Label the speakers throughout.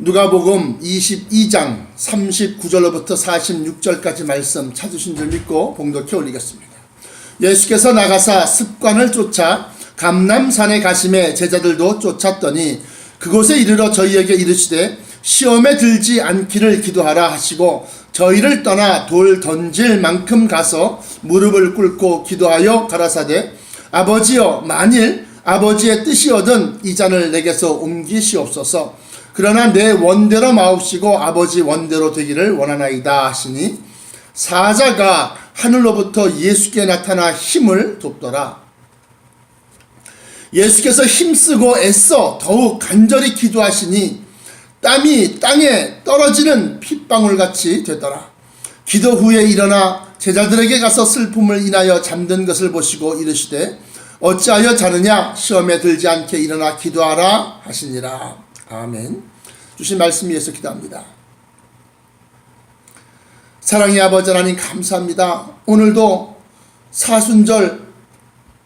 Speaker 1: 누가복음 22장 39절로부터 46절까지 말씀 찾으신 줄 믿고 봉독해 올리겠습니다. 예수께서 나가사 습관을 쫓아 감람산에 가심에 제자들도 쫓았더니 그곳에 이르러 저희에게 이르시되 시험에 들지 않기를 기도하라 하시고 저희를 떠나 돌 던질 만큼 가서 무릎을 꿇고 기도하여 가라사대 아버지여 만일 아버지의 뜻이거든 이 잔을 내게서 옮기시옵소서. 그러나 내 원대로 마옵시고 아버지 원대로 되기를 원하나이다 하시니 사자가 하늘로부터 예수께 나타나 힘을 돕더라. 예수께서 힘쓰고 애써 더욱 간절히 기도하시니 땀이 땅에 떨어지는 핏방울같이 되더라. 기도 후에 일어나 제자들에게 가서 슬픔을 인하여 잠든 것을 보시고 이르시되 어찌하여 자느냐 시험에 들지 않게 일어나 기도하라 하시니라. 아멘. 주신 말씀 위해서 기도합니다. 사랑의 아버지 하나님 감사합니다. 오늘도 사순절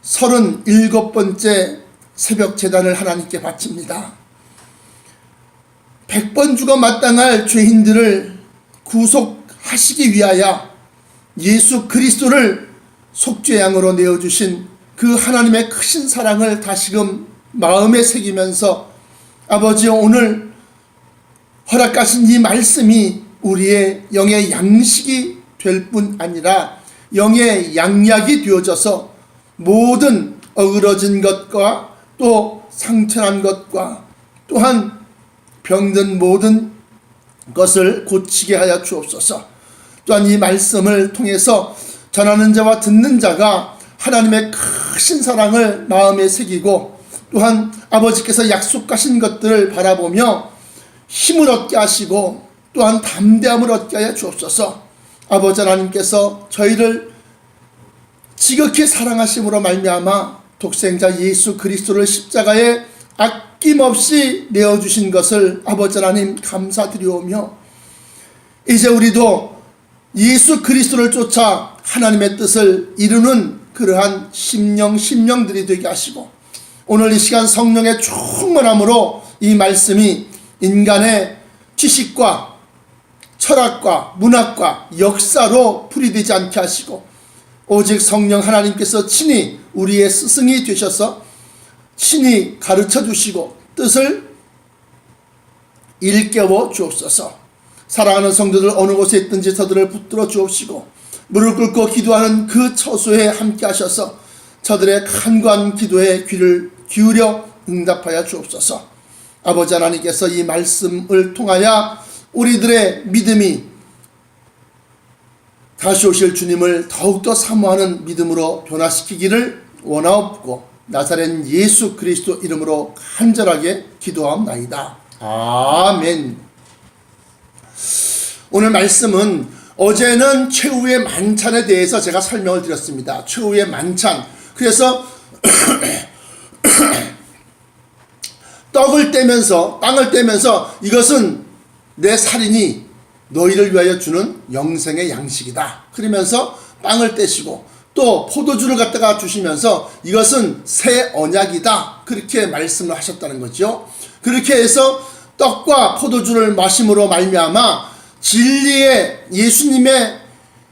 Speaker 1: 37번째 새벽 제단을 하나님께 바칩니다. 100번 죽어 마땅할 죄인들을 구속하시기 위하여 예수 그리스도를 속죄양으로 내어주신 그 하나님의 크신 사랑을 다시금 마음에 새기면서 아버지 오늘 허락하신 이 말씀이 우리의 영의 양식이 될 뿐 아니라 영의 양약이 되어져서 모든 어그러진 것과 또 상처난 것과 또한 병든 모든 것을 고치게 하여 주옵소서. 또한 이 말씀을 통해서 전하는 자와 듣는 자가 하나님의 크신 사랑을 마음에 새기고 또한 아버지께서 약속하신 것들을 바라보며 힘을 얻게 하시고 또한 담대함을 얻게 하여 주옵소서. 아버지 하나님께서 저희를 지극히 사랑하심으로 말미암아 독생자 예수 그리스도를 십자가에 아낌없이 내어주신 것을 아버지 하나님 감사드리오며 이제 우리도 예수 그리스도를 쫓아 하나님의 뜻을 이루는 그러한 심령들이 되게 하시고 오늘 이 시간 성령의 충만함으로 이 말씀이 인간의 지식과 철학과 문학과 역사로 풀이되지 않게 하시고 오직 성령 하나님께서 친히 우리의 스승이 되셔서 친히 가르쳐 주시고 뜻을 일깨워 주옵소서. 사랑하는 성도들 어느 곳에 있든지 저들을 붙들어 주옵시고 무릎 꿇고 기도하는 그 처소에 함께 하셔서 저들의 간구한 기도에 귀를 기울여 응답하여 주옵소서. 아버지 하나님께서 이 말씀을 통하여 우리들의 믿음이 다시 오실 주님을 더욱더 사모하는 믿음으로 변화시키기를 원하옵고 나사렛 예수 그리스도 이름으로 간절하게 기도하옵나이다. 아멘. 오늘 말씀은 어제는 최후의 만찬에 대해서 제가 설명을 드렸습니다. 최후의 만찬. 그래서 떡을 떼면서 빵을 떼면서 이것은 내 살이니 너희를 위하여 주는 영생의 양식이다. 그러면서 빵을 떼시고 또 포도주를 갖다가 주시면서 이것은 새 언약이다. 그렇게 말씀을 하셨다는 거죠. 그렇게 해서 떡과 포도주를 마심으로 말미암아 진리의 예수님의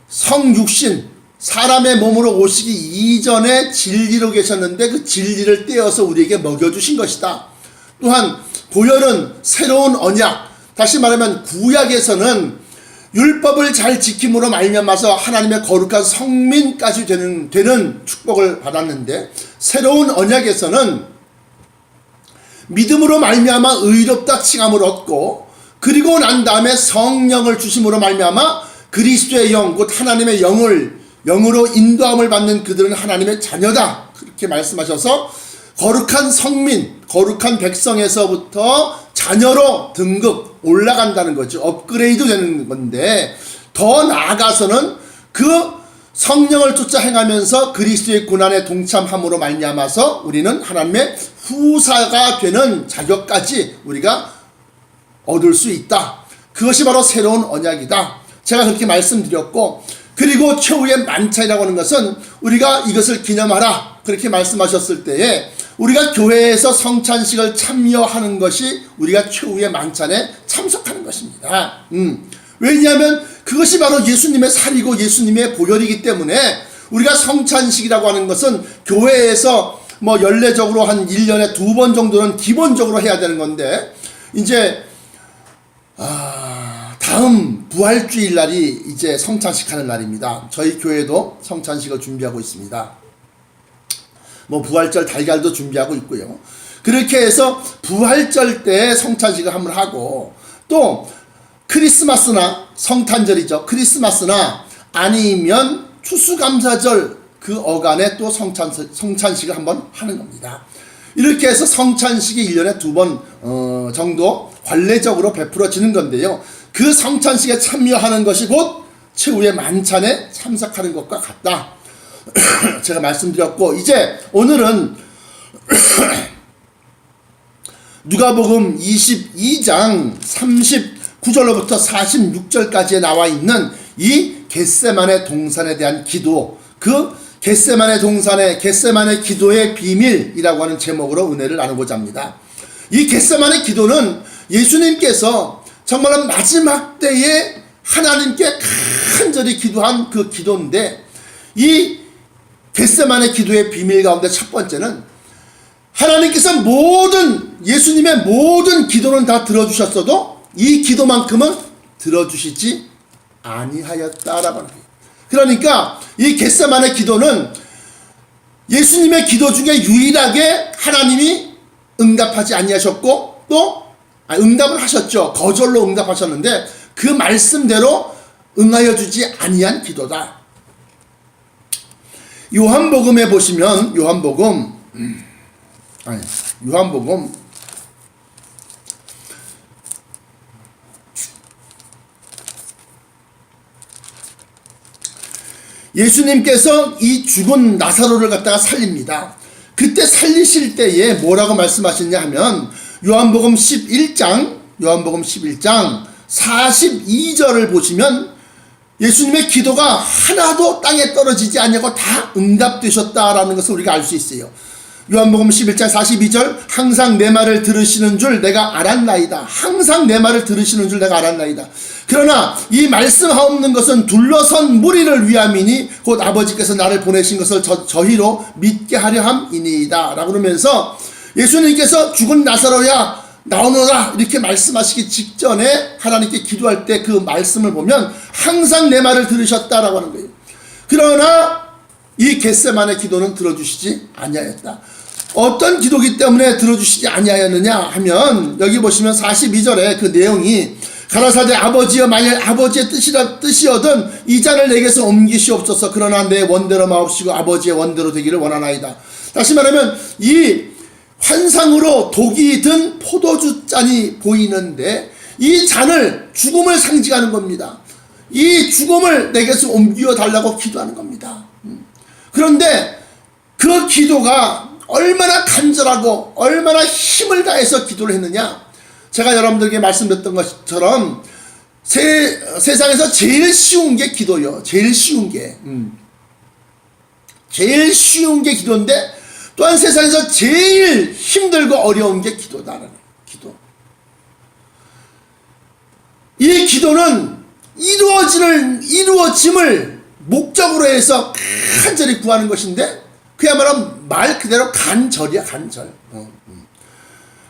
Speaker 1: 성육신 사람의 몸으로 오시기 이전에 진리로 계셨는데 그 진리를 떼어서 우리에게 먹여주신 것이다. 또한 보혈은 새로운 언약, 다시 말하면 구약에서는 율법을 잘 지킴으로 말미암아서 하나님의 거룩한 성민까지 되는 축복을 받았는데 새로운 언약에서는 믿음으로 말미암아 의롭다 칭함을 얻고 그리고 난 다음에 성령을 주심으로 말미암아 그리스도의 영 곧 하나님의 영으로 인도함을 받는 그들은 하나님의 자녀다. 그렇게 말씀하셔서 거룩한 성민, 거룩한 백성에서부터 자녀로 등급 올라간다는 거죠. 업그레이드 되는 건데 더 나아가서는 그 성령을 쫓아 행하면서 그리스도의 고난에 동참함으로 말미암아서 우리는 하나님의 후사가 되는 자격까지 우리가 얻을 수 있다. 그것이 바로 새로운 언약이다. 제가 그렇게 말씀드렸고 그리고 최후의 만찬이라고 하는 것은 우리가 이것을 기념하라 그렇게 말씀하셨을 때에 우리가 교회에서 성찬식을 참여하는 것이 우리가 최후의 만찬에 것입니다. 왜냐하면 그것이 바로 예수님의 살이고 예수님의 보혈이기 때문에 우리가 성찬식이라고 하는 것은 교회에서 뭐 연례적으로 한 1년에 2번 정도는 기본적으로 해야 되는 건데, 이제 다음 부활주일 날이 이제 성찬식 하는 날입니다. 저희 교회도 성찬식을 준비하고 있습니다. 뭐 부활절 달걀도 준비하고 있고요. 그렇게 해서 부활절 때 성찬식을 한번 하고, 또 크리스마스나 성탄절이죠. 크리스마스나 아니면 추수감사절 그 어간에 또 성찬식을 한번 하는 겁니다. 이렇게 해서 성찬식이 1년에 2번 정도 관례적으로 베풀어지는 건데요. 그 성찬식에 참여하는 것이 곧 최후의 만찬에 참석하는 것과 같다. 제가 말씀드렸고, 이제 오늘은 누가복음 22장 39절로부터 46절까지에 나와 있는 이 겟세마네 동산에 대한 기도, 그 겟세마네 동산의 겟세마네 기도의 비밀이라고 하는 제목으로 은혜를 나누고자 합니다. 이 겟세마네 기도는 예수님께서 정말 마지막 때에 하나님께 간절히 기도한 그 기도인데, 이 겟세마네 기도의 비밀 가운데 첫 번째는 하나님께서 예수님의 모든 기도는 다 들어주셨어도 이 기도만큼은 들어주시지 아니하였다라고 하는 거예요. 그러니까 이 겟세마네 기도는 예수님의 기도 중에 유일하게 하나님이 응답하지 아니하셨고, 또 응답을 하셨죠. 거절로 응답하셨는데 그 말씀대로 응하여 주지 아니한 기도다. 요한복음에 보시면 요한복음 '예수님께서 이 죽은 나사로를 갖다가 살립니다. 그때 살리실 때에 뭐라고 말씀하셨냐 하면 요한복음 11장 42절을 보시면 예수님의 기도가 하나도 땅에 떨어지지 않냐고 다 응답되셨다라는 것을 우리가 알 수 있어요. 요한복음 11장 42절, 항상 내 말을 들으시는 줄 내가 알았나이다. 항상 내 말을 들으시는 줄 내가 알았나이다. 그러나 이 말씀하옵는 것은 둘러선 무리를 위함이니 곧 아버지께서 나를 보내신 것을 저희로 믿게 하려 함이니이다 라고 그러면서 예수님께서 죽은 나사로야 나오너라 이렇게 말씀하시기 직전에 하나님께 기도할 때 그 말씀을 보면 항상 내 말을 들으셨다라고 하는 거예요. 그러나 이 겟세마네 기도는 들어주시지 아니하였다. 어떤 기도기 때문에 들어주시지 아니하였느냐 하면 여기 보시면 42절에 그 내용이 가라사대 아버지여 만일 아버지의 뜻이거든 이 잔을 내게서 옮기시옵소서. 그러나 내 원대로 마옵시고 아버지의 원대로 되기를 원하나이다. 다시 말하면 이 환상으로 독이 든 포도주 잔이 보이는데 이 잔을 죽음을 상징하는 겁니다. 이 죽음을 내게서 옮겨 달라고 기도하는 겁니다. 그런데 그 기도가 얼마나 간절하고 얼마나 힘을 다해서 기도를 했느냐, 제가 여러분들에게 말씀드렸던 것처럼 세상에서 제일 쉬운 게 기도요. 제일 쉬운 게 기도인데 또한 세상에서 제일 힘들고 어려운 게 기도다라는 거예요. 기도. 이 기도는 이루어짐을 목적으로 해서 간절히 구하는 것인데 그야말로 말 그대로 간절이야, 간절.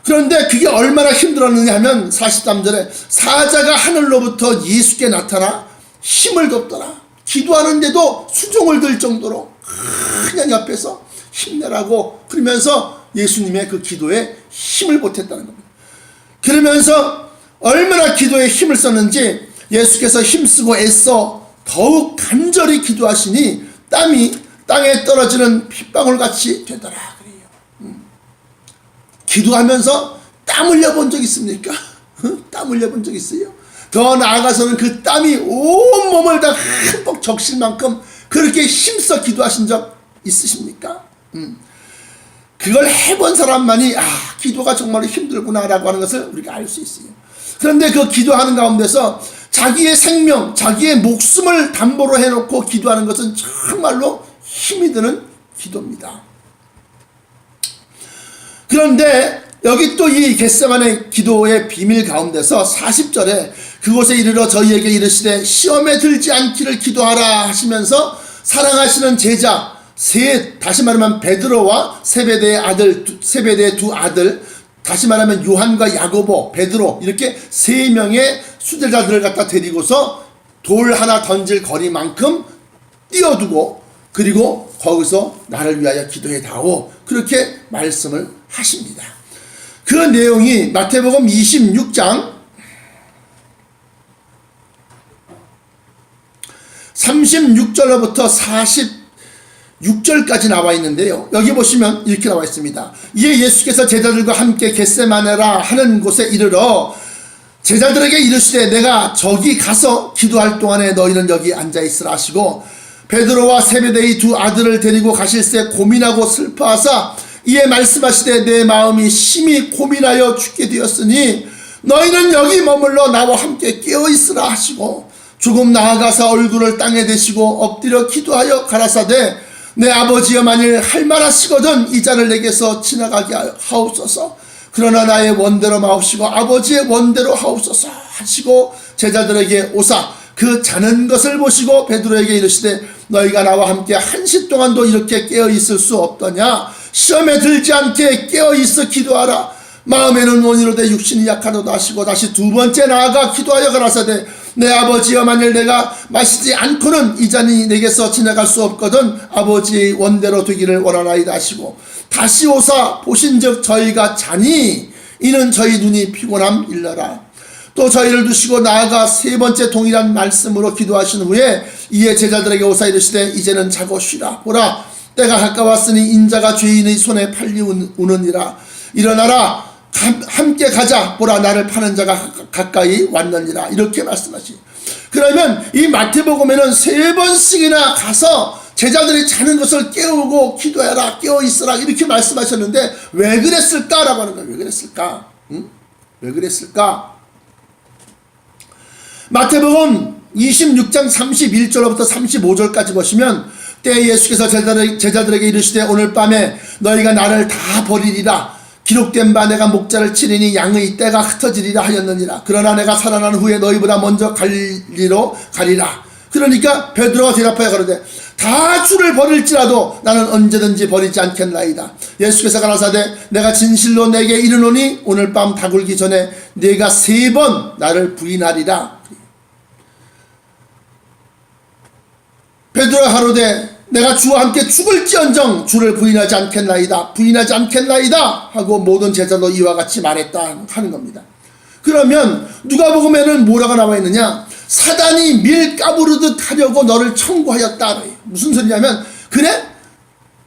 Speaker 1: 그런데 그게 얼마나 힘들었느냐 하면 43절에 사자가 하늘로부터 예수께 나타나 힘을 돋더라. 기도하는데도 수종을 들 정도로 그냥 옆에서 힘내라고 그러면서 예수님의 그 기도에 힘을 보탰다는 겁니다. 그러면서 얼마나 기도에 힘을 썼는지 예수께서 힘쓰고 애써 더욱 간절히 기도하시니 땀이 땅에 떨어지는 핏방울같이 되더라 그래요. 기도하면서 땀 흘려본 적 있습니까? 땀 흘려본 적 있어요? 더 나아가서는 그 땀이 온 몸을 다 흠뻑 적실 만큼 그렇게 힘써 기도하신 적 있으십니까? 그걸 해본 사람만이 기도가 정말 힘들구나 라고 하는 것을 우리가 알 수 있어요. 그런데 그 기도하는 가운데서 자기의 생명, 자기의 목숨을 담보로 해놓고 기도하는 것은 정말로 힘이 드는 기도입니다. 그런데 여기 또 이 겟세마네 기도의 비밀 가운데서 40절에 그곳에 이르러 저희에게 이르시되 시험에 들지 않기를 기도하라 하시면서 사랑하시는 제자 다시 말하면 베드로와 세베대의 두 아들, 다시 말하면 요한과 야고보, 베드로, 이렇게 세 명의 수제자들을 갖다 데리고서 돌 하나 던질 거리만큼 띄워두고, 그리고 거기서 나를 위하여 기도해 다오, 그렇게 말씀을 하십니다. 그 내용이 마태복음 26장 36절로부터 46절까지 나와 있는데요. 여기 보시면 이렇게 나와 있습니다. 이에 예수께서 제자들과 함께 겟세마네라 하는 곳에 이르러 제자들에게 이르시되 내가 저기 가서 기도할 동안에 너희는 여기 앉아있으라 하시고, 베드로와 세베대의 두 아들을 데리고 가실새 고민하고 슬퍼하사 이에 말씀하시되 내 마음이 심히 고민하여 죽게 되었으니 너희는 여기 머물러 나와 함께 깨어있으라 하시고, 조금 나아가서 얼굴을 땅에 대시고 엎드려 기도하여 가라사대 내 아버지여 만일 할만하시거든 이 잔을 내게서 지나가게 하옵소서. 그러나 나의 원대로 마옵시고 아버지의 원대로 하옵소서 하시고 제자들에게 오사 그 자는 것을 보시고 베드로에게 이르시되 너희가 나와 함께 한시 동안도 이렇게 깨어있을 수 없더냐. 시험에 들지 않게 깨어있어 기도하라. 마음에는 원이로되 육신이 약하도다 하시고 다시 두 번째 나아가 기도하여 가라사대 내 아버지여 만일 내가 마시지 않고는 이 잔이 내게서 지나갈 수 없거든 아버지의 원대로 되기를 원하나이다 하시고 다시 오사 보신즉 저희가 자니 이는 저희 눈이 피곤함 일러라. 또 저희를 두시고 나아가 세 번째 동일한 말씀으로 기도하신 후에 이에 제자들에게 오사 이르시되 이제는 자고 쉬라. 보라 때가 가까웠으니 인자가 죄인의 손에 팔리우느니라. 일어나라 함께 가자. 보라 나를 파는 자가 가까이 왔느니라. 이렇게 말씀하시. 그러면 이 마태복음에는 세 번씩이나 가서 제자들이 자는 것을 깨우고 기도해라 깨어있으라 이렇게 말씀하셨는데 왜 그랬을까라고 하는 거예요. 왜 그랬을까? 응? 왜 그랬을까? 마태복음 26장 31절부터 35절까지 보시면 때에 예수께서 제자들에게 이르시되 오늘 밤에 너희가 나를 다 버리리라. 기록된 바 내가 목자를 치리니 양의 떼가 흩어지리라 하였느니라. 그러나 내가 살아난 후에 너희보다 먼저 갈리로 가리라. 그러니까 베드로가 대답하여 가로되 다 주를 버릴지라도 나는 언제든지 버리지 않겠나이다. 예수께서 가라사대 내가 진실로 내게 이르노니 오늘 밤 다굴기 전에 네가 3번 나를 부인하리라. 베드로가 가로되 내가 주와 함께 죽을지언정 주를 부인하지 않겠나이다 하고 모든 제자도 이와 같이 말했다 하는 겁니다. 그러면 누가복음에는 뭐라고 나와 있느냐? 사단이 밀 까부르듯 하려고 너를 청구하였다. 무슨 소리냐면 그래?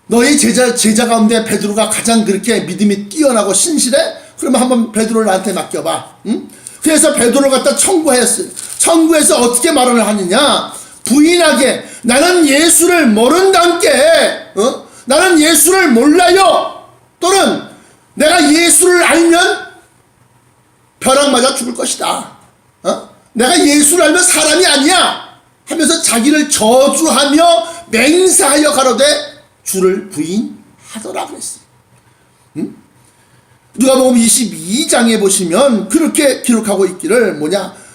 Speaker 1: 너희 제자 가운데 베드로가 가장 그렇게 믿음이 뛰어나고 신실해? 그러면 한번 베드로를 나한테 맡겨봐. 응? 그래서 베드로를 갖다 청구했어요. 청구해서 어떻게 말을 하느냐? 부인하게 나는 예수를 모른다께 나는 예수를 몰라요. 또는 내가 예수를 알면 벼락 맞아 죽을 것이다. 내가 예수를 알면 사람이 아니야 하면서 자기를 저주하며 맹세하여 가로되 주를 부인하더라 그랬어요. 누가복음 22장에 보시면 그렇게 기록하고 있기를 뭐냐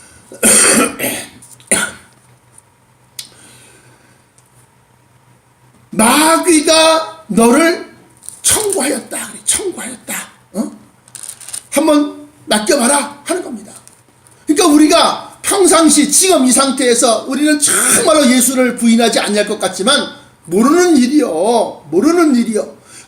Speaker 1: 마귀가 너를 청구하였다. 한번 맡겨봐라 하는 겁니다. 그러니까 우리가 평상시 지금 이 상태에서 우리는 정말로 예수를 부인하지 않을 것 같지만 모르는 일이요.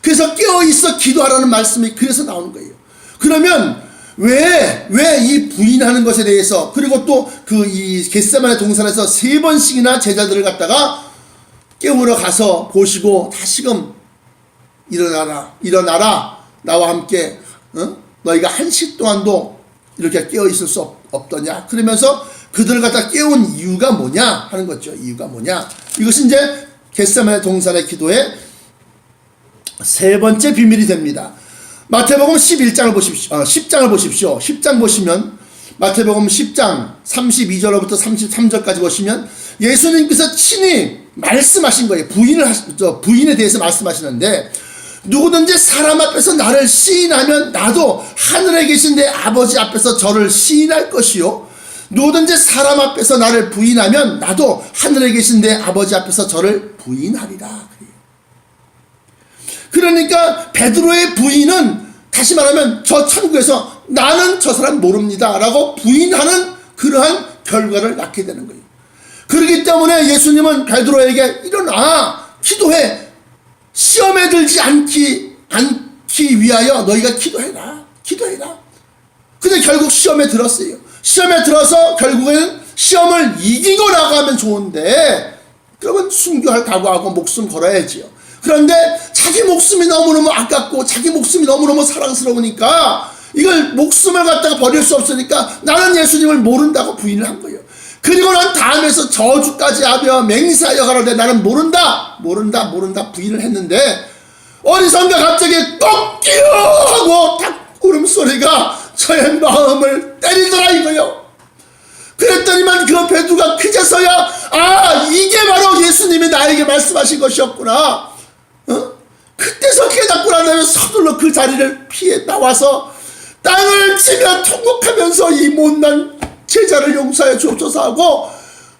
Speaker 1: 그래서 깨어있어 기도하라는 말씀이 그래서 나오는 거예요. 그러면 왜 이 부인하는 것에 대해서 그리고 또 이 겟세마네 동산에서 3번씩이나 제자들을 갖다가 깨우러 가서 보시고 다시금 일어나라 나와 함께 너희가 한시 동안도 이렇게 깨어있을 수 없더냐 그러면서 그들을 갖다 깨운 이유가 뭐냐 하는 거죠. 이유가 뭐냐 이것이 이제 겟세마네 동산의 기도의 세 번째 비밀이 됩니다. 마태복음 11장을 보십시오. 10장을 보십시오. 10장 보시면 마태복음 10장 32절부터 33절까지 보시면 예수님께서 친히 말씀하신 거예요. 부인에 대해서 말씀하시는데 누구든지 사람 앞에서 나를 시인하면 나도 하늘에 계신 내 아버지 앞에서 저를 시인할 것이요 누구든지 사람 앞에서 나를 부인하면 나도 하늘에 계신 내 아버지 앞에서 저를 부인하리라. 그러니까 베드로의 부인은 다시 말하면 저 천국에서 나는 저 사람 모릅니다 라고 부인하는 그러한 결과를 낳게 되는 거예요. 그렇기 때문에 예수님은 베드로에게 일어나 기도해, 시험에 들지 않기 위하여 너희가 기도해라. 근데 결국 시험에 들었어요. 시험에 들어서 결국에는 시험을 이기고 나가면 좋은데, 그러면 순교할 각오하고 목숨 걸어야지요. 그런데 자기 목숨이 너무너무 아깝고 자기 목숨이 너무너무 사랑스러우니까 이걸 목숨을 갖다가 버릴 수 없으니까 나는 예수님을 모른다고 부인을 한 거예요. 그리고 난 다음에서 저주까지 하며 맹세하여 가로되 나는 모른다 부인을 했는데, 어디선가 갑자기 꼭끼요 하고 탁 울음소리가 저의 마음을 때리더라 이거요. 그랬더니만 그 베드로가 그제서야 이게 바로 예수님이 나에게 말씀하신 것이었구나. 그때서 깨닫고 난 다음에 서둘러 그 자리를 피해 나와서 땅을 치며 통곡하면서 이 못난 제자를 용서해 주옵소서 하고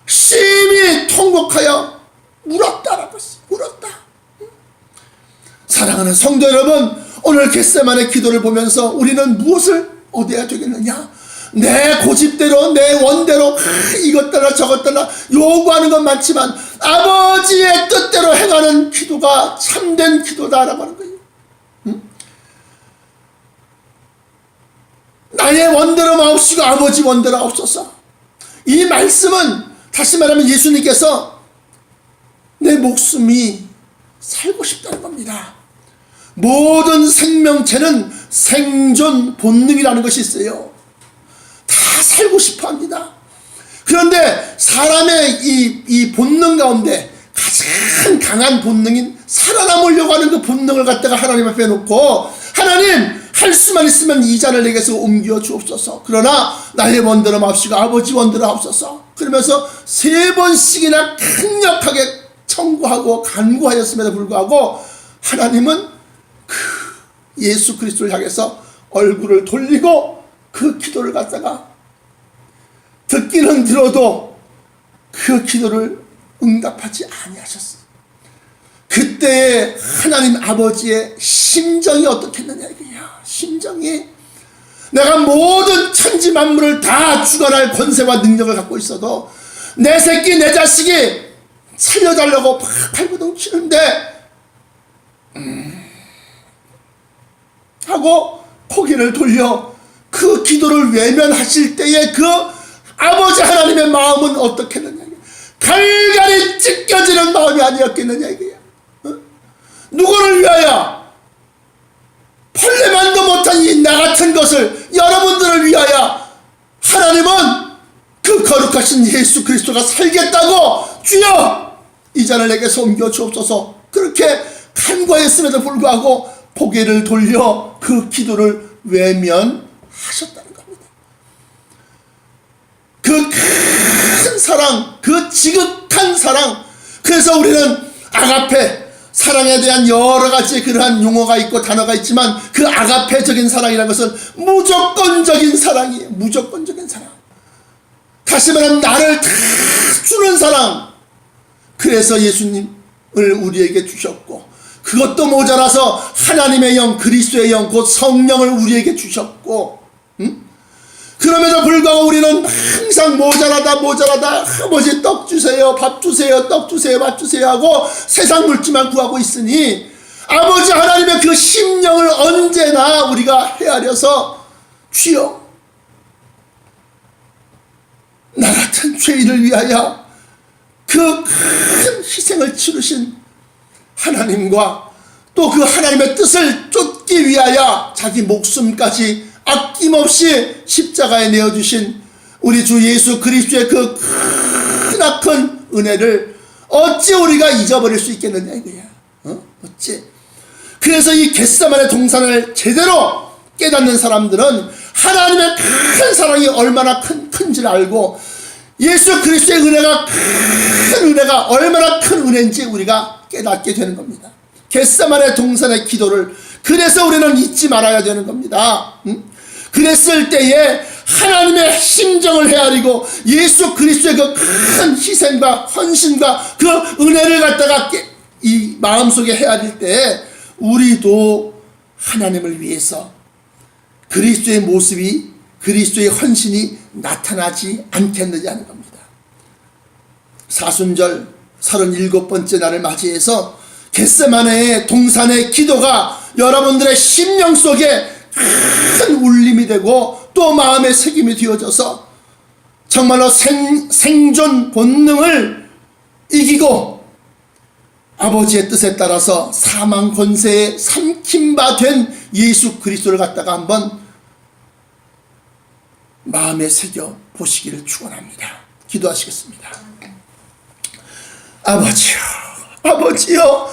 Speaker 1: 심히 통곡하여 울었다라고 했어요. 울었다. 사랑하는 성도 여러분, 오늘 겟세마네 기도를 보면서 우리는 무엇을 얻어야 되겠느냐? 내 고집대로 내 원대로 이것 따라 저것 따라 요구하는 건 많지만 아버지의 뜻대로 행하는 기도가 참된 기도다라고 하는 거예요. 나의 원대로 마옵시고 아버지 원대로 하옵소서. 이 말씀은 다시 말하면 예수님께서 내 목숨이 살고 싶다는 겁니다. 모든 생명체는 생존 본능이라는 것이 있어요. 다 살고 싶어 합니다. 그런데 사람의 이 본능 가운데 가장 강한 본능인 살아남으려고 하는 그 본능을 갖다가 하나님 앞에 놓고, 하나님 할 수만 있으면 이 잔을 내게서 옮겨 주옵소서. 그러나 나의 원대로 마옵시고 아버지 원대로 하옵소서. 그러면서 3번씩이나 강력하게 청구하고 간구하였음에도 불구하고 하나님은 그 예수 그리스도를 향해서 얼굴을 돌리고 그 기도를 갖다가 듣기는 들어도 그 기도를 응답하지 아니하셨어요. 그때의 하나님 아버지의 심정이 어떻겠느냐 이거야. 심정이, 내가 모든 천지 만물을 다 주관할 권세와 능력을 갖고 있어도 내 새끼 내 자식이 살려달라고 팔구동 치는데 하고 고개를 돌려 그 기도를 외면하실 때에 그 아버지 하나님의 마음은 어떻겠느냐. 갈갈이 찢겨지는 마음이 아니었겠느냐 이거야. 누구를 위하여? 펄레만도 못한 이 나 같은 것을, 여러분들을 위하여 하나님은 그 거룩하신 예수 그리스도가 살겠다고 주여 이 잔을 내게서 옮겨 주옵소서 그렇게 간구하였음에도 불구하고 고개를 돌려 그 기도를 외면하셨다는 겁니다. 그 큰 사랑, 그 지극한 사랑. 그래서 우리는 아가페, 사랑에 대한 여러 가지 그러한 용어가 있고 단어가 있지만 그 아가페적인 사랑이라는 것은 무조건적인 사랑이에요. 무조건적인 사랑. 다시 말하면 나를 다 주는 사랑. 그래서 예수님을 우리에게 주셨고, 그것도 모자라서 하나님의 영, 그리스도의 영, 곧 성령을 우리에게 주셨고, 그럼에도 불구하고 우리는 항상 모자라다 아버지 떡 주세요, 밥 주세요, 떡 주세요, 밥 주세요 하고 세상 물질만 구하고 있으니 아버지 하나님의 그 심령을 언제나 우리가 헤아려서 주여 나 같은 죄인을 위하여 그 큰 희생을 치르신 하나님과 또 그 하나님의 뜻을 쫓기 위하여 자기 목숨까지 아낌없이 십자가에 내어주신 우리 주 예수 그리스도의 그 크나큰 은혜를 어찌 우리가 잊어버릴 수 있겠느냐 이거야. 어찌. 그래서 이 겟세마네 동산을 제대로 깨닫는 사람들은 하나님의 큰 사랑이 얼마나 큰지를 알고 예수 그리스도의 은혜가 큰 은혜가 얼마나 큰 은혜인지 우리가 깨닫게 되는 겁니다. 겟세마네 동산의 기도를 그래서 우리는 잊지 말아야 되는 겁니다. 그랬을 때에 하나님의 심정을 헤아리고 예수 그리스도의 그 큰 희생과 헌신과 그 은혜를 갖다가 이 마음속에 헤아릴 때 우리도 하나님을 위해서 그리스도의 모습이, 그리스도의 헌신이 나타나지 않겠느냐 하는 겁니다. 사순절 37번째 날을 맞이해서 겟세마네의 동산의 기도가 여러분들의 심령 속에 큰 울림이 되고 또 마음의 새김이 되어져서 정말로 생존 본능을 이기고 아버지의 뜻에 따라서 사망 권세에 삼킨 바 된 예수 그리스도를 갖다가 한번 마음에 새겨 보시기를 축원합니다. 기도하시겠습니다. 아버지요, 아버지요,